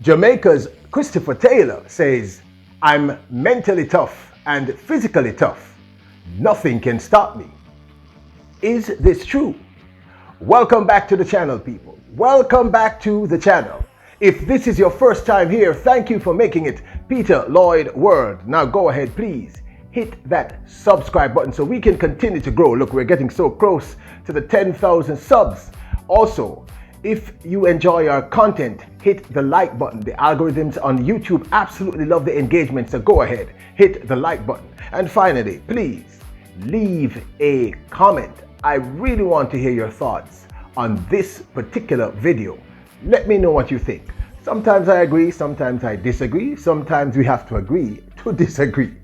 Jamaica's Christopher Taylor says, I'm mentally tough and physically tough. Nothing can stop me. Is this true? Welcome back to the channel, people. Welcome back to the channel. If this is your first time here, thank you for making it Peter Lloyd World. Now go ahead, please. Hit that subscribe button so we can continue to grow. Look, we're getting so close to the 10,000 subs. Also, if you enjoy our content, hit the like button. The algorithms on YouTube absolutely love the engagement, so go ahead, hit the like button. And finally, please leave a comment. I really want to hear your thoughts on this particular video. Let me know what you think. Sometimes I agree, sometimes I disagree, sometimes we have to agree to disagree.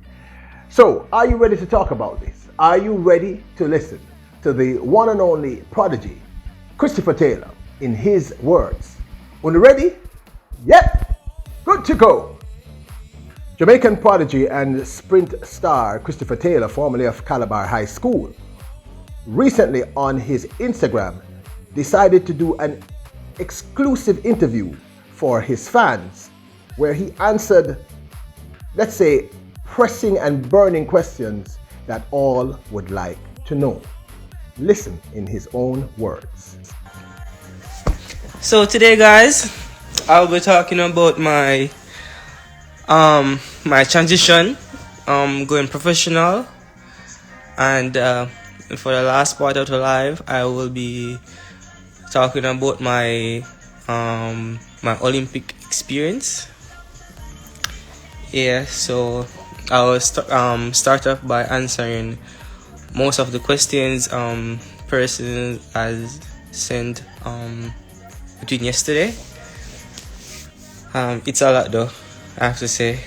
So, are you ready to talk about this? Are you ready to listen to the one and only prodigy, Christopher Taylor, in his words? When you're ready? Yep, good to go. Jamaican prodigy and sprint star Christopher Taylor, formerly of Calabar High School, recently on his Instagram decided to do an exclusive interview for his fans where he answered, let's say, pressing and burning questions that all would like to know. Listen in his own words. So today, guys, I'll be talking about my my transition, going professional, and for the last part of the live, I will be talking about my my Olympic experience. Yeah, so I will start off by answering most of the questions person has sent between yesterday. It's a lot though, I have to say.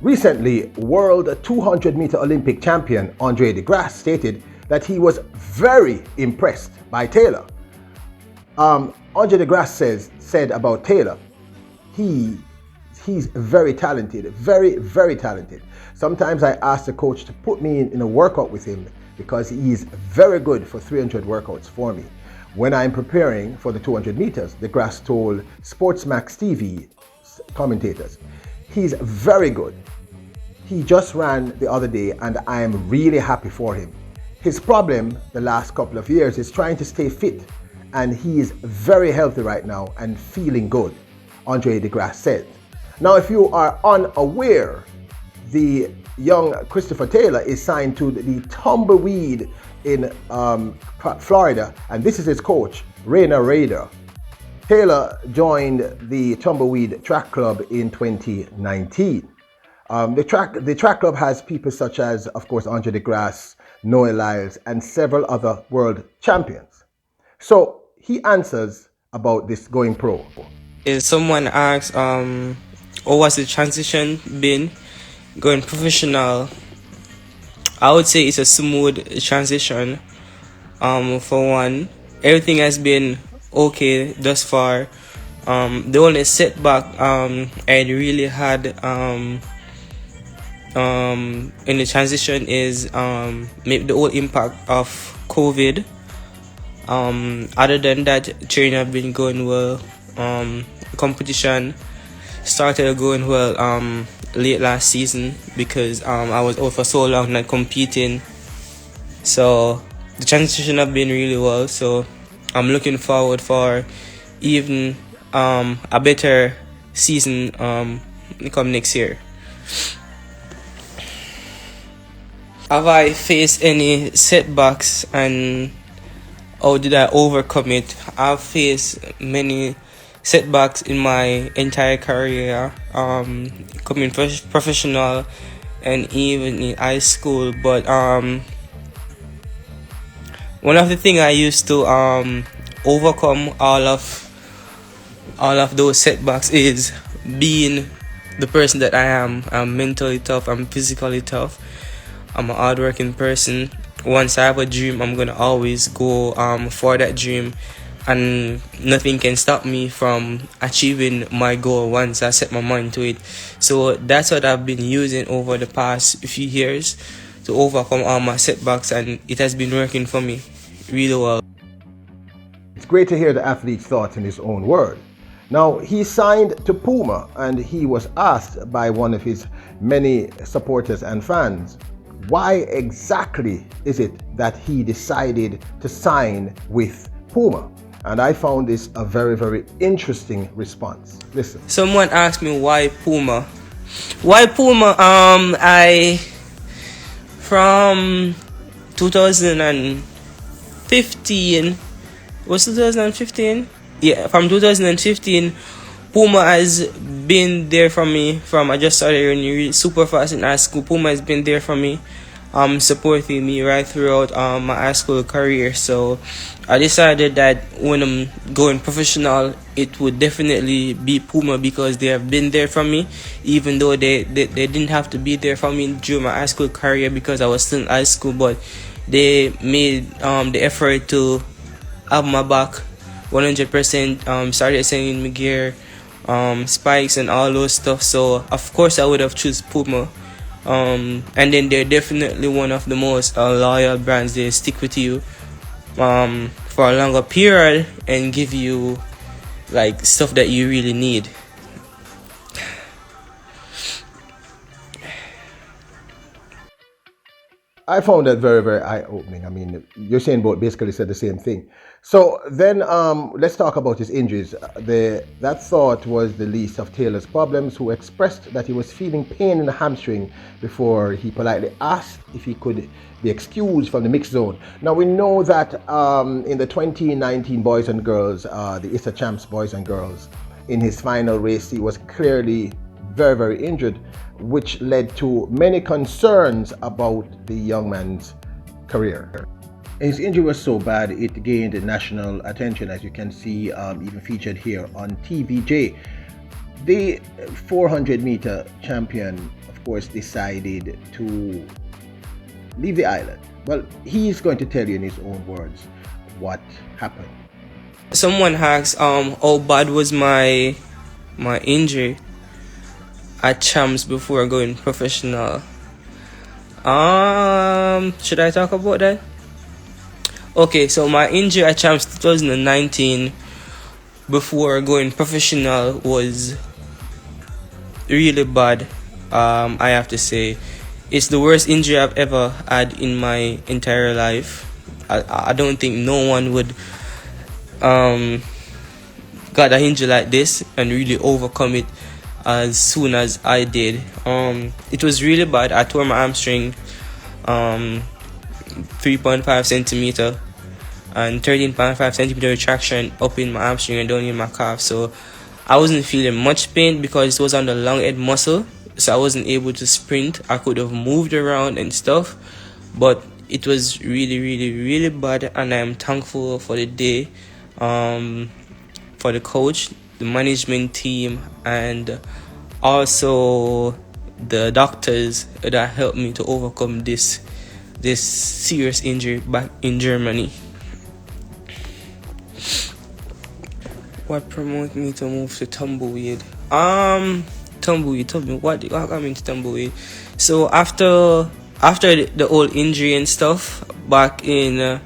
Recently, world 200-meter Olympic champion Andre DeGrasse stated that he was very impressed by Taylor. Andre DeGrasse said about Taylor, he's very talented, very talented. Sometimes I ask the coach to put me in a workout with him because he is very good for 300 workouts for me. When I'm preparing for the 200 meters, DeGrasse told Sportsmax TV commentators, he's very good. He just ran the other day and I am really happy for him. His problem the last couple of years is trying to stay fit, and he is very healthy right now and feeling good, Andre DeGrasse said. Now, if you are unaware, the young Christopher Taylor is signed to the Tumbleweed in Florida, and this is his coach, Raina Rader. Taylor joined the Tumbleweed Track Club in 2019. The track club has people such as, of course, Andre DeGrasse, Noah Lyles, and several other world champions. So he answers about this going pro. If someone asks, how was the transition been going professional? I would say it's a smooth transition. For one, everything has been okay thus far. The only setback I really had in the transition is maybe the whole impact of COVID. Other than that, training have been going well. Competition started going well late last season because I was out for so long not competing. So the transition have been really well. So I'm looking forward for even a better season come next year. Have I faced any setbacks and how did I overcome it? I've faced many setbacks in my entire career, coming professional and even in high school. But one of the things I used to overcome all of those setbacks is being the person that I am. I'm mentally tough, I'm physically tough, I'm a hardworking person. Once I have a dream, I'm gonna always go for that dream, and nothing can stop me from achieving my goal once I set my mind to it. So that's what I've been using over the past few years to overcome all my setbacks, and it has been working for me really well. It's great to hear the athlete's thoughts in his own word. Now, he signed to Puma and he was asked by one of his many supporters and fans, why exactly is it that he decided to sign with Puma? And I found this a very, very interesting response. Listen. Someone asked me why Puma. Why Puma? I from 2015. Was 2015? Yeah, from 2015, Puma has been there for me from I just started running super fast in high school. Puma has been there for me, supporting me right throughout my high school career. So I decided that when I'm going professional, it would definitely be Puma because they have been there for me, even though they didn't have to be there for me during my high school career because I was still in high school, but they made the effort to have my back 100%. Started sending me gear, spikes and all those stuff. So of course I would have choose Puma. And then they're definitely one of the most loyal brands. They stick with you for a longer period and give you like stuff that you really need. I found that very, very eye-opening. I mean, you're saying both basically said the same thing. So then let's talk about his injuries. That thought was the least of Taylor's problems, who expressed that he was feeling pain in the hamstring before he politely asked if he could be excused from the mixed zone. Now we know that in the 2019 boys and girls, the ISA Champs boys and girls, in his final race, he was clearly very, very injured, which led to many concerns about the young man's career. His injury was so bad it gained national attention, as you can see, even featured here on TVJ. The 400-meter champion, of course, decided to leave the island. Well, he's going to tell you in his own words what happened. Someone asked, how bad was my injury at Champs before going professional? Should I talk about that? Okay, so my injury at Champs 2019 before going professional was really bad. I have to say, it's the worst injury I've ever had in my entire life. I don't think no one would got an injury like this and really overcome it as soon as I did. It was really bad. I tore my hamstring 3.5 centimeter and 13.5 centimeter retraction up in my hamstring and down in my calf. So I wasn't feeling much pain because it was on the long head muscle, so I wasn't able to sprint. I could have moved around and stuff, but it was really, really, really bad. And I'm thankful for the day, for the coach, the management team, and also the doctors that helped me to overcome this serious injury back in Germany. What prompted me to move to tumbleweed? Tumbleweed. Tell me what got me into tumbleweed. So after the old injury and stuff back in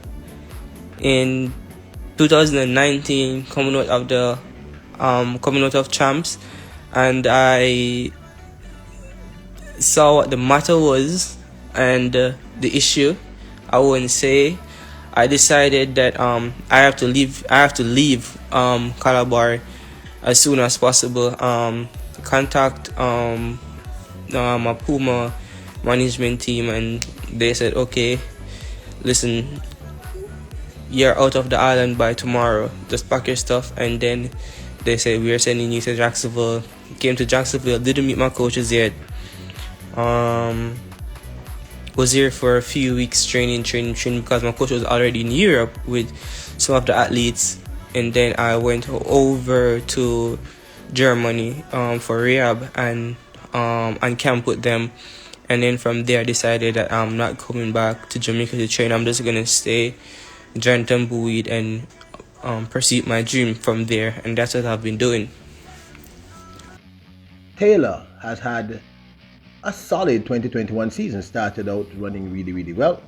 2019, coming out of Champs, and I saw what the matter was and the issue. I wouldn't say. I decided that I have to leave Calabar as soon as possible. Contact my Puma management team, and they said, okay, listen, you're out of the island by tomorrow. Just pack your stuff. And then they said, we are sending you to Jacksonville. Came to Jacksonville, didn't meet my coaches yet. Was here for a few weeks training because my coach was already in Europe with some of the athletes. And then I went over to Germany for rehab and camp with them. And then from there I decided that I'm not coming back to Jamaica to train. I'm just gonna stay, join tumbleweed, and pursue my dream from there. And that's what I've been doing. Taylor has had a solid 2021 season. Started out running really, really well.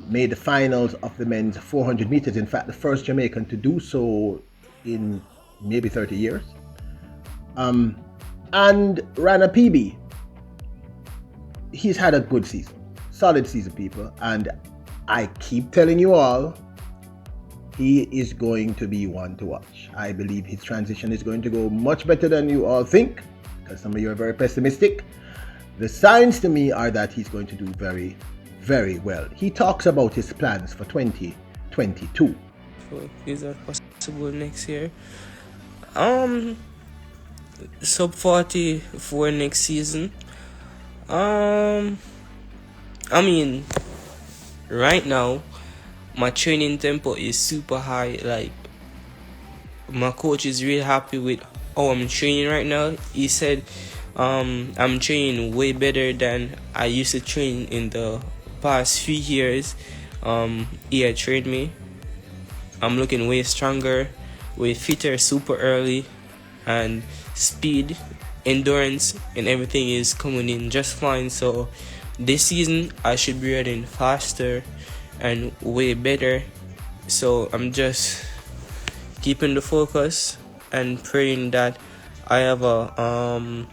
Made the finals of the men's 400 meters. In fact, the first Jamaican to do so in maybe 30 years. And ran a PB. He's had a good season, solid season, people. And I keep telling you all, he is going to be one to watch. I believe his transition is going to go much better than you all think, because some of you are very pessimistic. The signs to me are that he's going to do very, very well. He talks about his plans for 2022. Is that possible next year? Sub 40 for next season. I mean, right now my training tempo is super high. Like, my coach is really happy with how I'm training right now. He said I'm training way better than I used to train in the past few years. He had trained me. I'm looking way stronger, way fitter, super early, and speed, endurance, and everything is coming in just fine. So this season I should be running faster and way better. So I'm just keeping the focus and praying that I have a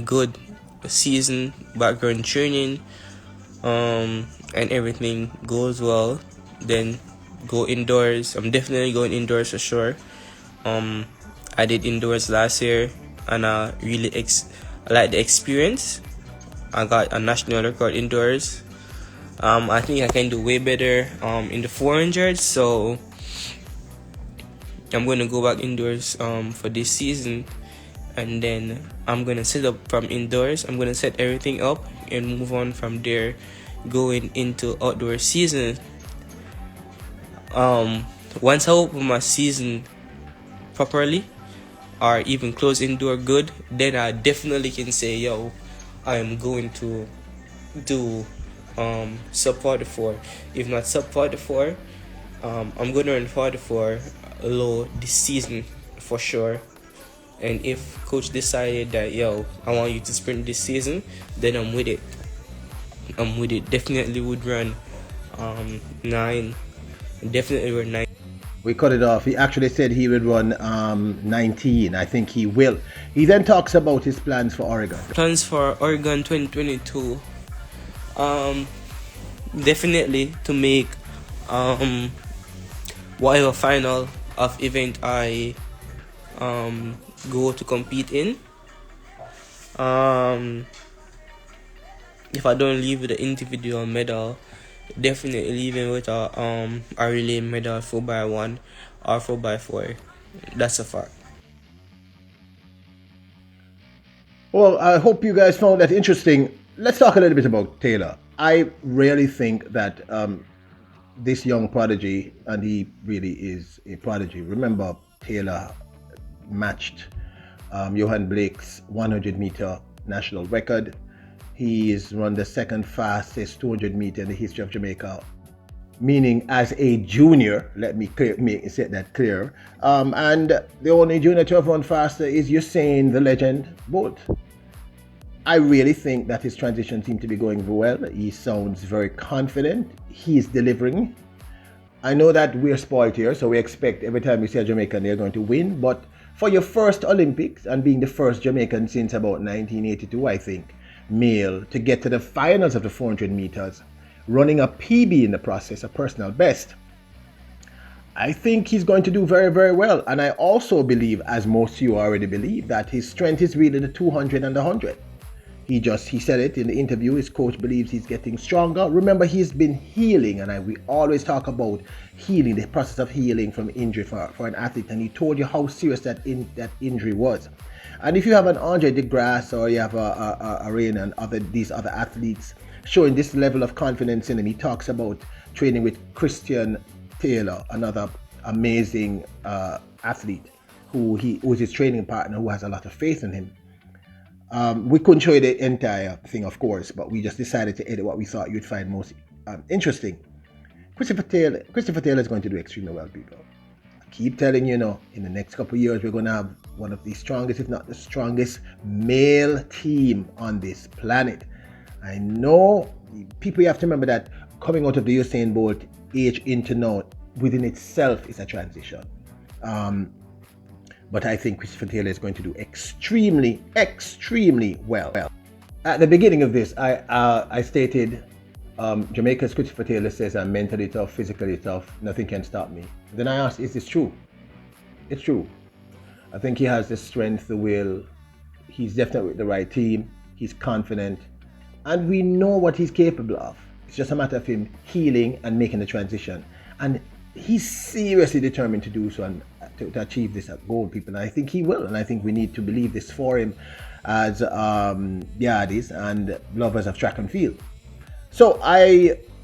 good season, background training, and everything goes well. Then go indoors. I'm definitely going indoors for sure. I did indoors last year, and I really I like the experience. I got a national record indoors. I think I can do way better in the 400, so I'm gonna go back indoors for this season, and then I'm gonna set up from indoors. I'm gonna set everything up and move on from there, going into outdoor season. Once I open my season properly, or even close indoor good, then I definitely can say, yo, I am going to do sub 44. If not sub 44, I'm gonna run 44 low this season for sure. And if coach decided that, yo, I want you to sprint this season, then I'm with it. Definitely would run 9. Definitely run 9. We cut it off. He actually said he would run 19. I think he will. He then talks about his plans for Oregon. Plans for Oregon 2022. Definitely to make whatever final of event I go to compete in. If I don't leave with the individual medal, definitely leaving with a relay medal 4x1 or 4x4. That's a fact. Well, I hope you guys found that interesting. Let's talk a little bit about Taylor. I really think that this young prodigy, and he really is a prodigy. Remember, Taylor matched Johan Blake's 100-meter national record. He is run the second fastest 200-meter in the history of Jamaica, meaning as a junior. Let me set that clear. And the only junior to have run faster is Usain, the legend, Bolt. I really think that his transition seemed to be going well. He sounds very confident. He is delivering. I know that we're spoiled here, so we expect every time we see a Jamaican, they're going to win. But for your first Olympics, and being the first Jamaican since about 1982, I think, male, to get to the finals of the 400 meters, running a PB in the process, a personal best, I think he's going to do very, very well. And I also believe, as most of you already believe, that his strength is really the 200 and the 100. He said it in the interview. His coach believes he's getting stronger. Remember, he's been healing, and we always talk about healing, the process of healing from injury for an athlete. And he told you how serious that injury was. And if you have an Andre DeGrasse, or you have a Rain and these other athletes showing this level of confidence in him, he talks about training with Christian Taylor, another amazing athlete who is his training partner, who has a lot of faith in him. We couldn't show you the entire thing, of course, but we just decided to edit what we thought you'd find most interesting. Christopher Taylor is going to do extremely well, people. I keep telling you, in the next couple of years, we're going to have one of the strongest, if not the strongest, male team on this planet. I know people, you have to remember that coming out of the Usain Bolt age into now, within itself is a transition. But I think Christopher Taylor is going to do extremely, extremely well. At the beginning of this, I stated Jamaica's Christopher Taylor says I'm mentally tough, physically tough, nothing can stop me. Then I asked, is this true? It's true. I think he has the strength, the will. He's definitely with the right team. He's confident. And we know what he's capable of. It's just a matter of him healing and making the transition. And he's seriously determined to do so and to achieve this goal, people. And I think he will. And I think we need to believe this for him as yardies and lovers of track and field. So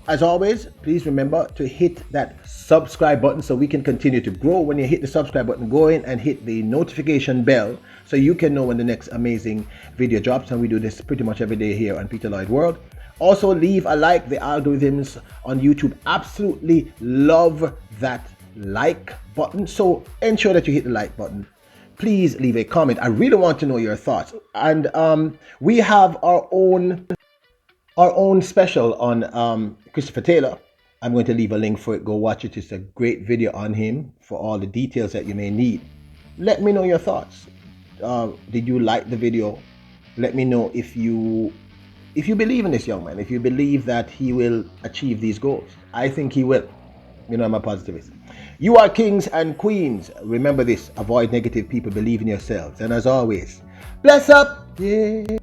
as always, please remember to hit that subscribe button so we can continue to grow. When you hit the subscribe button, go in and hit the notification bell so you can know when the next amazing video drops. And we do this pretty much every day here on Peter Lloyd World. Also, leave a like. The algorithms on YouTube absolutely love that like button. So ensure that you hit the like button. Please leave a comment. I really want to know your thoughts. And we have our own special on Christopher Taylor. I'm going to leave a link for it. Go watch it. It's a great video on him for all the details that you may need. Let me know your thoughts. Did you like the video? Let me know if you believe in this young man, if you believe that he will achieve these goals. I think he will. You know, I'm a positivist. You are kings and queens. Remember this. Avoid negative people. Believe in yourselves. And as always, bless up. Yeah.